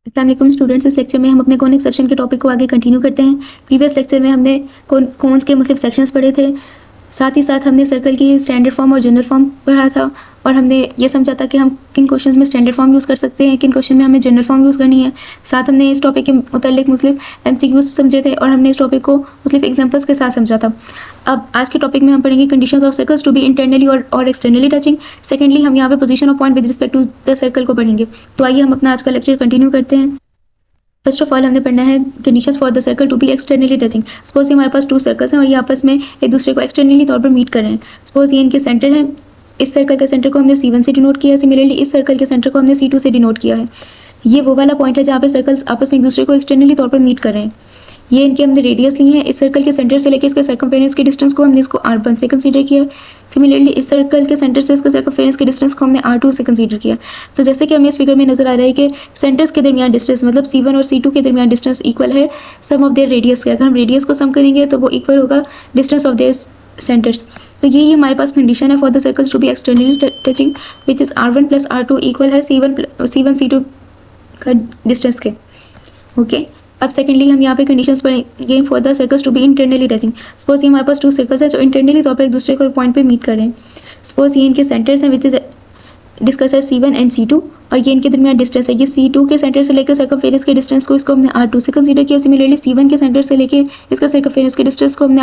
अस्सलाम वालेकुम स्टूडेंट्स, इस लेक्चर में हम अपने कॉनिक सेक्शन के टॉपिक को आगे कंटिन्यू करते हैं। प्रीवियस लेक्चर में हमने कॉन्स के मुख्तलिफ सेक्शंस पढ़े थे, साथ ही साथ हमने सर्कल की स्टैंडर्ड फॉर्म और जनरल फॉर्म पढ़ा था और हमने ये समझा था कि हम किन क्वेश्चंस में स्टैंडर्ड फॉर्म यूज़ कर सकते हैं, किन क्वेश्चन में हमें जनरल फॉर्म यूज़ करनी है। साथ हमने इस टॉपिक के मुतालिक मुख्तलिफ MCQs समझे थे और हमने इस टॉपिक को मुख्तलिफ एग्जाम्पल्स के साथ समझा था। अब आज के टॉपिक में हम पढ़ेंगे conditions of circles to be internally और एक्सटर्नली टचिंग। सेकेंडली हम यहाँ पे position of point with respect to the circle को पढ़ेंगे। तो आइए हम अपना आज का लेक्चर कंटिन्यू करते हैं। फर्स्ट ऑफ ऑल हमने पढ़ना है conditions for the circle to be externally touching. Suppose हमारे पास टू सर्कल्स हैं और ये आपस में एक दूसरे को एक्सटर्नली तौर पर मीट कर रहे हैं। सपोज ये इनके सेंटर है, इस सर्कल के सेंटर को हमने C1 से डिनोट किया है, सिमिलरली इस सर्कल के सेंटर को हमने C2 से डिनोट किया है। ये वो वाला पॉइंट है जहाँ पे सर्कल्स आपस में एक दूसरे को एक्सटर्नली तौर पर मीट कर रहे हैं। ये इनके हमने रेडियस ली है, इस सर्कल के सेंटर से लेकर इसके सर्कमफेरेंस के डिस्टेंस को हमने इसको R1 से कंसीडर किया। सिमिलरली इस सर्कल के सेंटर से इसके सर्कमफेरेंस के डिस्टेंस को हमने R2 से कंसीडर किया। तो जैसे कि हमें इस फिगर में नजर आ रहा है कि सेंटर्स के दरमियान डिस्टेंस मतलब C1 और C2 के दरमियान डिस्टेंस इक्वल है सम ऑफ देयर रेडियस के। अगर हम रेडियस को सम करेंगे तो वो इक्वल होगा डिस्टेंस ऑफ देयर सेंटर्स। तो यही हमारे पास कंडीशन है for the circles to be externally touching which is R1 plus R2 equal है C1 C2 का डिस्टेंस के। ओके, अब सेकेंडली हम यहाँ पे कंडीशंस पढ़ेंगे for the circles to be internally touching. Suppose ये हमारे पास टू सर्कल्स है जो इंटरनली तौर पर एक दूसरे को एक पॉइंट पे मीट कर रहे हैं। सपोज ये इनके सेंटर्स हैं विच इज डिस्कस है C1 एंड C2 और ये इनके दरमियान डिस्टेंस है। ये C2 के सेंटर से लेकर सर्कमफेरेंस के डिस्टेंस को इसको हमने R2 से कंसीडर किया। सिमिलरली C1 के सेंटर से लेकर इसका सर्कमफेरेंस के डिस्टेंस को हमने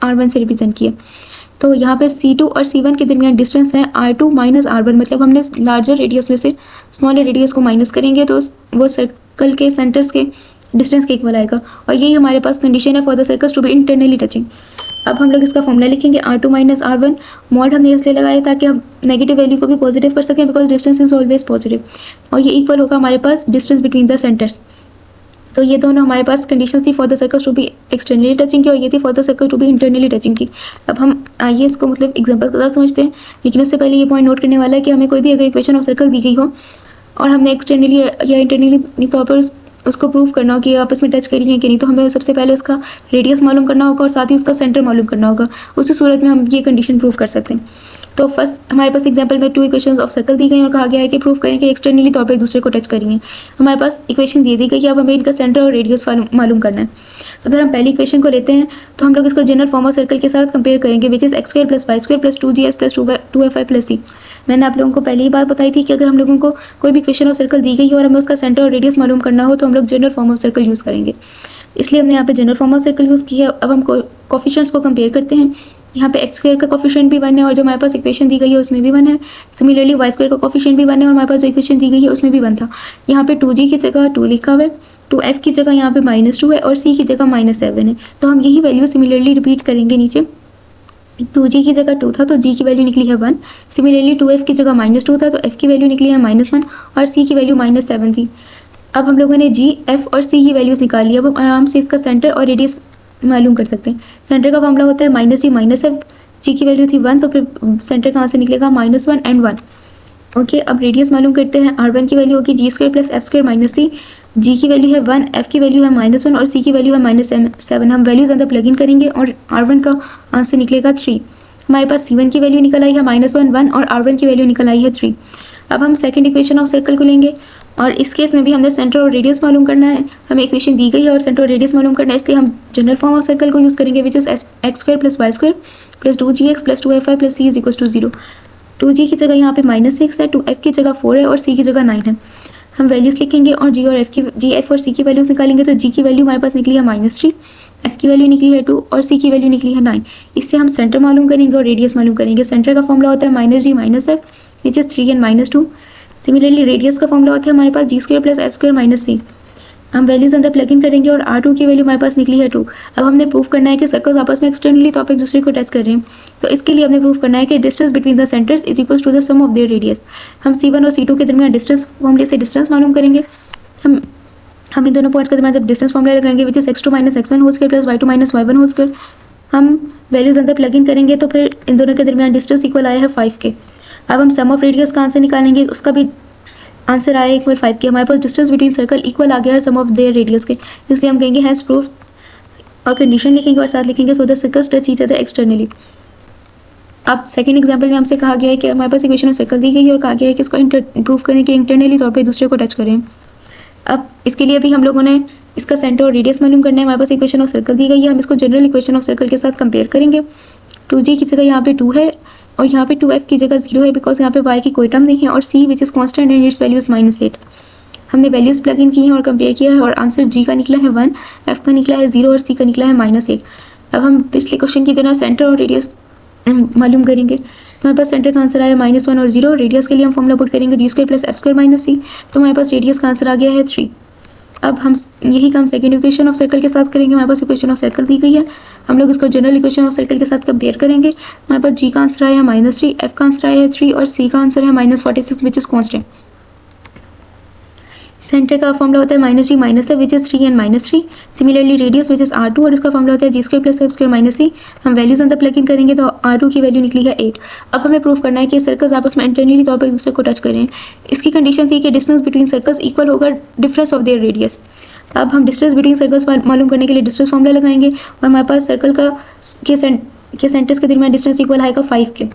R1 से रिप्रेजेंट किया। तो यहाँ पे C2 और C1 के दरमियान डिस्टेंस है R2 माइनस R1, मतलब हमने लार्जर रेडियस में से स्मॉलर रेडियस को माइनस करेंगे तो वो सर्कल के सेंटर्स के डिस्टेंस के इक्वल आएगा। और यही हमारे पास कंडीशन है for the circles to be internally touching. अब हम लोग इसका फॉर्मूला लिखेंगे R2 माइनस R1। मॉड हमने इसलिए लगाया ताकि हम नेगेटिव वैल्यू को भी पॉजिटिव कर सकें because distance is always positive, और ये इक्वल होगा हमारे पास डिस्टेंस बिटवीन द सेंटर्स। तो ये दोनों हमारे पास कंडीशंस थी for the circles to be externally touching की और ये थी for the circle to be internally touching की। अब हम आइए इसको मतलब एग्जांपल के साथ समझते हैं, लेकिन उससे पहले ये पॉइंट नोट करने वाला है कि हमें कोई भी अगर इक्वेशन ऑफ सर्कल दी गई हो और हमने एक्सटर्नली या इंटरनली तौर पर उसको प्रूव करना हो कि आपस में टच करी है कि नहीं, तो हमें सबसे पहले उसका रेडियस मालूम करना होगा और साथ ही उसका सेंटर मालूम करना होगा। उसी सूरत में हम ये कंडीशन प्रूव कर सकते हैं। तो फर्स्ट हमारे पास एग्जांपल में टू इक्वेशंस ऑफ सर्कल दी गई और कहा गया है कि प्रूव करें कि एक्सटर्नली तौर पर एक दूसरे को टच करी है। हमारे पास इक्वेशन दे दी गई है, अब हमें इनका सेंटर और रेडियस मालूम करना है। अगर हम पहली इक्वेशन को लेते हैं तो हम लोग इसको जनरल फॉर्म ऑफ सर्कल के साथ कंपेयर करेंगे which is x² plus y² plus 2gx plus 2fy plus c। मैंने आप लोगों को पहले ही बात बताई थी कि अगर हम लोगों को कोई भी इक्वेशन ऑफ सर्कल दी गई हो और हमें उसका सेंटर और रेडियस मालूम करना हो तो हम लोग general form of circle use करेंगे, इसलिए हमने यहाँ पे general form of circle use किया है। अब हम कोफिशिएंट्स को कंपेयर करते हैं। यहाँ पे x² का कोफिशिएंट भी 1 है और जो हमारे पास इक्वेशन दी गई है उसमें भी 1 है। सिमिलरली y² का कोफिशिएंट भी 1 है और हमारे पास जो इक्वेशन दी गई है उसमें भी 1 था। यहाँ पे 2g की जगह 2 लिखा हुआ है, 2f की जगह यहाँ पे -2 है और c की जगह -7 है। तो हम यही वैल्यू सिमिलरली रिपीट करेंगे नीचे। 2g की जगह 2 था तो g की वैल्यू निकली है 1। सिमिलरली 2f की जगह -2 था तो f की वैल्यू निकली है -1 और c की वैल्यू -7 थी। अब हम लोगों ने g, f और c की वैल्यूज़ निकाल ली। अब हम आराम से इसका सेंटर और रेडियस मालूम कर सकते हैं। सेंटर का मामला होता है -g -f, g की वैल्यू थी 1 तो फिर सेंटर कहाँ से निकलेगा -1 एंड 1। ओके, अब रेडियस मालूम करते हैं। R1 की वैल्यू होगी g² plus f² minus c। g की वैल्यू है 1, f की वैल्यू है -1 और c की वैल्यू है -7। हम वैल्यूज अंदर प्लग इन करेंगे और R1 का आंसर निकलेगा 3। हमारे पास C1 की वैल्यू निकल आई है -1 1 और R1 की वैल्यू निकल आई है 3। अब हम सेकंड इक्वेशन ऑफ सर्कल को लेंगे और इस केस में भी हमने सेंटर और रेडियस मालूम करना है। हमें इक्वेशन दी गई है और सेंटर और रेडियस मालूम करना है, इसलिए हम जनरल फॉर्म ऑफ सर्कल को यूज़ करेंगे which is x² plus y² plus 2gx plus 2fy plus c is equal to 0। 2g की जगह यहाँ पे -6 है, 2f की जगह 4 है और c की जगह 9 है। हम वैल्यूज़ लिखेंगे और g और c की वैल्यूज़ निकालेंगे। तो g की वैल्यू हमारे पास निकली है -3, f की वैल्यू निकली है 2 और c की वैल्यू निकली है 9। इससे हम सेंटर मालूम करेंगे और रेडियस मालूम करेंगे। सेंटर का फॉर्मूला होता है -g -f which is 3 and -2। Similarly radius का फॉर्मूला होता है हमारे पास g² plus f² minus c। हम वैल्यूज अंदर प्लग इन करेंगे और R2 की वैल्यू हमारे पास निकली है 2। अब हमने प्रूव करना है कि सर्कल्स आपस में एक्सटर्नली तौर पर एक दूसरे को टच कर रहे हैं। तो इसके लिए हमने प्रूव करना है कि distance between the centers is equal to the sum of their radius. हम C1 और C2 के दरमियान डिस्टेंस फॉर्मूले से डिस्टेंस मालूम करेंगे। हम इन दोनों पॉइंट्स के दरमियान जब डिस्टेंस फॉर्मूला लगाएंगे which is x2 minus x1 whole square plus y2 minus y1 whole square. हम वैल्यूज अंदर प्लग इन करेंगे तो फिर इन दोनों के दरमियान डिस्टेंस इक्वल आया है 5 के। अब हम सम ऑफ रेडियस का आंसर निकालेंगे, उसका भी आंसर आया इक्वल 5 के। हमारे पास डिस्टेंस बिटवीन सर्कल इक्वल आ गया है सम ऑफ देयर रेडियस के, इसलिए हम कहेंगे हैज प्रूफ और कंडीशन लिखेंगे और साथ लिखेंगे so the circles touch each other externally. अब सेकंड एग्जांपल में हमसे कहा गया है कि हमारे पास इक्वेशन ऑफ सर्कल दी गई है और कहा गया है कि इसको प्रूव करें कि इंटरनली तौर पे दूसरे को टच करें। अब इसके लिए भी हम लोगों ने इसका सेंटर और रेडियस मालूम करना है। हमारे पास इक्वेशन ऑफ सर्कल दी गई है, हम इसको जनरल इक्वेशन ऑफ सर्कल के साथ कंपेयर करेंगे। 2g की जगह यहाँ पे 2 है और यहाँ पे 2f की जगह 0 है बिकॉज यहाँ पे y की कोई टर्म नहीं है, और c which is constant and it's value is -8। हमने वैल्यूज़ प्लग इन की हैं और कंपेयर किया है और आंसर g का निकला है 1, f का निकला है 0 और c का निकला है -8। अब हम पिछले क्वेश्चन की तरह सेंटर और रेडियस मालूम करेंगे। तो हमारे पास सेंटर का आंसर आया -1 और 0। रेडियस के लिए हम फॉर्मूला पुट करेंगे g² + f² - c। तो हमारे पास रेडियस का आंसर आ गया है 3। अब हम यही काम सेकेंड इक्वेशन ऑफ सर्कल के साथ करेंगे। हमारे पास इक्वेशन ऑफ सर्कल दी गई है, हम लोग इसको जनरल इक्वेशन ऑफ सर्कल के साथ कंपेयर करेंगे। हमारे पास g का आंसर आया है -3, f का आंसर आया है 3 और c का आंसर है -46 विच इज़ कॉन्स्टेंट। सेंटर का फॉर्मूला होता है -g - f which is 3 and -3। Similarly radius which is r2 और इसका फॉर्मूला होता है g² + f² - c। हम वैल्यूज अंदर प्लग इन करेंगे तो r2 की वैल्यू निकली है 8। अब हमें प्रूव करना है कि सर्कल्स आपस में इंटरनली तौर पर एक दूसरे को टच करें। इसकी कंडीशन थी कि डिस्टेंस बिटवीन सर्कल्स इक्वल होगा डिफरेंस ऑफ देयर रेडियस। अब हम डिस्टेंस बिटवीन सर्कल्स मालूम करने के लिए डिस्टेंस फॉर्मूला लगाएंगे और हमारे पास सर्कल का के सेंटर्स के दरमियान डिस्टेंस इक्वल आएगा 5 के।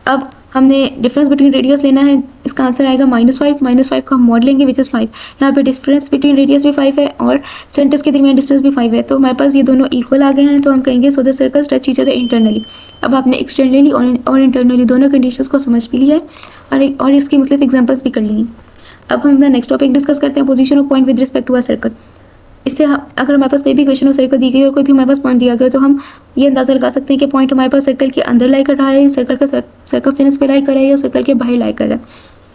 अब हमने डिफरेंस बिटवीन रेडियस लेना है, इसका आंसर आएगा -5 का हम मॉड लेंगे विच इज़ 5। यहाँ पे डिफरेंस बिटवीन रेडियस भी 5 है और सेंटर्स के दरमियान डिस्टेंस भी 5 है, तो हमारे पास ये दोनों इक्वल आ गए हैं। तो हम कहेंगे so the circles touch each other internally. अब आपने एक्सटर्नली और इंटरनली दोनों कंडीशंस को समझ भी लिया है और इसकी मतलब एग्जाम्पल्स भी कर ली। अब हम अपना नेक्स्ट टॉपिक डिस्कस करते हैं, position of point with respect to a circle. इससे अगर हमारे पास कोई भी क्वेश्चन ऑफ सर्कल दी गई और कोई भी हमारे पास पॉइंट दिया गया तो हम ये अंदाज़ा लगा सकते हैं कि पॉइंट हमारे पास सर्कल के अंदर लाई कर रहा है, सर्कल का सर्कमफेरेंस पे लाई कर रहा है या सर्कल के बाहर लाई कर रहा है।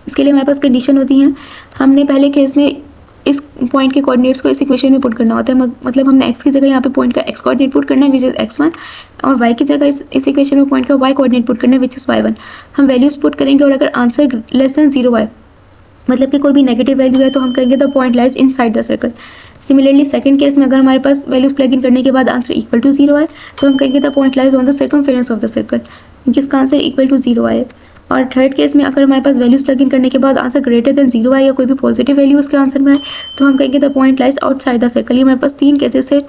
इसके लिए हमारे पास कंडीशन होती हैं। हमने पहले केस में इस पॉइंट के कोऑर्डिनेट्स को इस इक्वेशन में पुट करना होता है, मतलब हमने x की जगह यहाँ पे पॉइंट का x कोऑर्डिनेट पुट करना है विच इज़ x1 और y की जगह इस इक्वेशन में पॉइंट का y कोऑर्डिनेट पुट करना है विच इज़ y1। हम वैल्यूज़ पुट करेंगे और अगर आंसर लेस देन 0 आए, मतलब कि कोई भी नेगेटिव वैल्यू है, तो हम कहेंगे the point lies inside the circle. Similarly second case में अगर हमारे पास वैल्यूज प्लग इन करने के बाद आंसर इक्वल टू 0 आए तो हम कहेंगे the point lies on the circumference of the circle, जिसका आंसर इक्वल टू 0 आए। और थर्ड केस में अगर हमारे पास वैल्यूज प्लग इन करने के बाद आंसर ग्रेटर देन 0 आए या कोई भी पॉजिटिव वैल्यू उसके आंसर में आए तो हम कहेंगे the point lies outside the circle. ये हमारे पास 3 केसेस है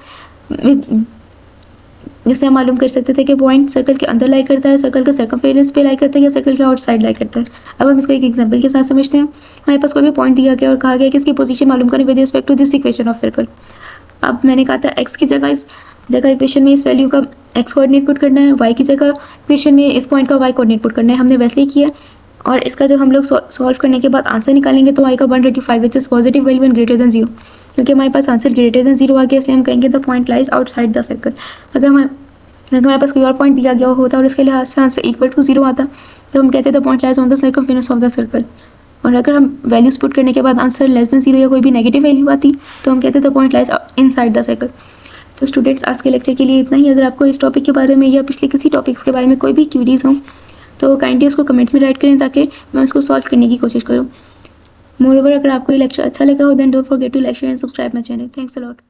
जिससे हम मालूम कर सकते थे कि पॉइंट सर्कल के अंदर लाई करता है, सर्कल के सर्कमफेरेंस पे लाई करता है या सर्कल के आउटसाइड लाई करता है। अब हम इसको एक एग्जांपल के साथ समझते हैं। हमारे पास कोई भी पॉइंट दिया गया और कहा गया कि इसकी पोजीशन मालूम करें with respect to this equation of circle. अब मैंने कहा था x की जगह इस जगह इक्वेशन में इस वैल्यू का x कोऑर्डिनेट पुट करना है, y की जगह इक्वेशन में इस पॉइंट का y कोऑर्डिनेट पुट करना है। हमने वैसे ही किया और इसका जब हम लोग सॉल्व करने के बाद आंसर निकालेंगे तो आएगा 135 which is positive value and greater than 0। क्योंकि हमारे पास आंसर ग्रेटर देन 0 आ गया इसलिए हम कहेंगे the point lies outside the circle. अगर हमारे पास कोई और पॉइंट दिया गया होता और उसके लिहाज से आंसर इक्वल टू 0 आता तो हम कहते the point lies on the circumference of the circle. और अगर हम वैल्यूज पुट करने के बाद आंसर लेस देन 0 या कोई भी नेगेटिव वैल्यू आती तो हम कहते the point lies inside the circle. तो स्टूडेंट्स, आज के लेक्चर के लिए इतना ही। अगर आपको इस टॉपिक के बारे में या पिछले किसी टॉपिक्स के बारे में कोई भी क्यूरीज हो तो काइंडली उसको कमेंट्स में राइट करें ताकि मैं उसको सॉल्व करने की कोशिश करूँ। मोर ओवर, अगर आपको ये लेक्चर अच्छा लगा हो then don't forget to like share and subscribe my channel. Thanks a lot.